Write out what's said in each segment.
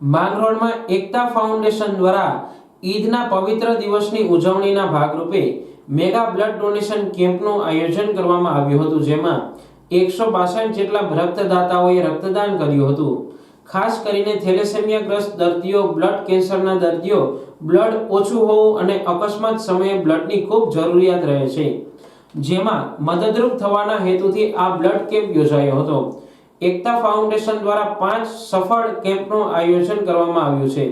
માંગરોળમાં એકતા foundation દ્વારા ઈદના પવિત્ર દિવસની ઉજવણીના ભાગરૂપે મેગા બ્લડ ડોનેશન કેમ્પનું આયોજન કરવામાં આવ્યું હતું, જેમાં 162 જેટલા રક્તદાતાઓએ રક્તદાન કર્યું હતું। ખાસ કરીને થેલેસેમિયાગ્રસ્ત દર્દીઓ, બ્લડ કેન્સરના દર્દીઓ, બ્લડ ઓછું હોવું અને અકસ્માત સમયે બ્લડની ખૂબ જરૂરિયાત રહે છે, જેમાં મદદરૂપ થવાના હેતુથી આ બ્લડ કેમ્પ યોજાયો હતો। એકતા ફાઉન્ડેશન દ્વારા 5 સફળ કેમ્પનું આયોજન કરવામાં આવ્યું છે,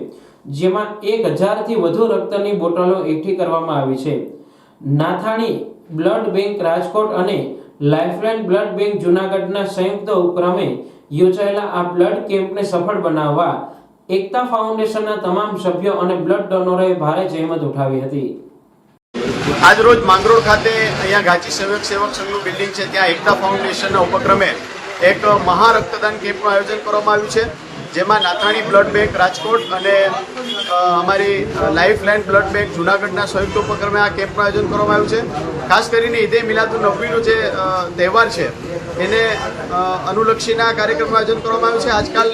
જેમાં 1000 થી વધુ રક્તની બોટલો એકઠી કરવામાં આવી છે। નાથાણી બ્લડ બેંક રાજકોટ અને લાઇફલાઇન બ્લડ બેંક જૂનાગઢના સંયુક્ત ઉપક્રમે યોજાયેલા આ બ્લડ કેમ્પને સફળ બનાવવા એકતા ફાઉન્ડેશનના તમામ સભ્યો અને બ્લડ ડોનરોએ ભારે જહેમત ઉઠાવી હતી। આજ રોજ માંગરોળ ખાતે અહીંયા ગાંચી સેવક સંઘનું બિલ્ડિંગ છે, ત્યાં એકતા ફાઉન્ડેશનના ઉપક્રમે એક મહા રક્તદાન કેમ્પનું આયોજન કરવામાં આવ્યું છે, જેમાં નાથાણી બ્લડ બેંક રાજકોટ અને અમારી લાઇફલાઇન બ્લડ બેંક જૂનાગઢના સંયુક્ત ઉપક્રમે આ કેમ્પનું આયોજન કરવામાં આવ્યું છે। ખાસ કરીને ઈદે મિલાદુન્નબીનો જે તહેવાર છે એને અનુલક્ષીને આ કાર્યક્રમનું આયોજન કરવામાં આવ્યું છે। આજકાલ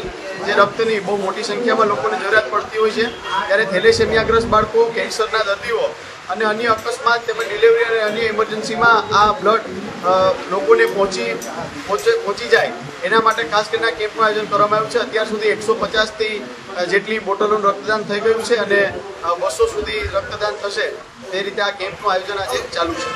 જે રક્તની બહુ મોટી સંખ્યામાં લોકોને જરૂરિયાત પડતી હોય છે, ત્યારે થેલેસેમિયાગ્રસ્ત બાળકો, કેન્સરના દર્દીઓ અને અન્ય અકસ્માત તેમજ ડિલિવરી અને અન્ય ઇમરજન્સીમાં આ બ્લડ લોકોને પહોંચી જાય એના માટે ખાસ કરીને આ કેમ્પનું આયોજન કરવામાં આવ્યું છે। અત્યાર સુધી 150થી જેટલી બોટલોનું રક્તદાન થઈ ગયું છે અને 200 સુધી રક્તદાન થશે, તે રીતે આ કેમ્પનું આયોજન આજે ચાલુ છે।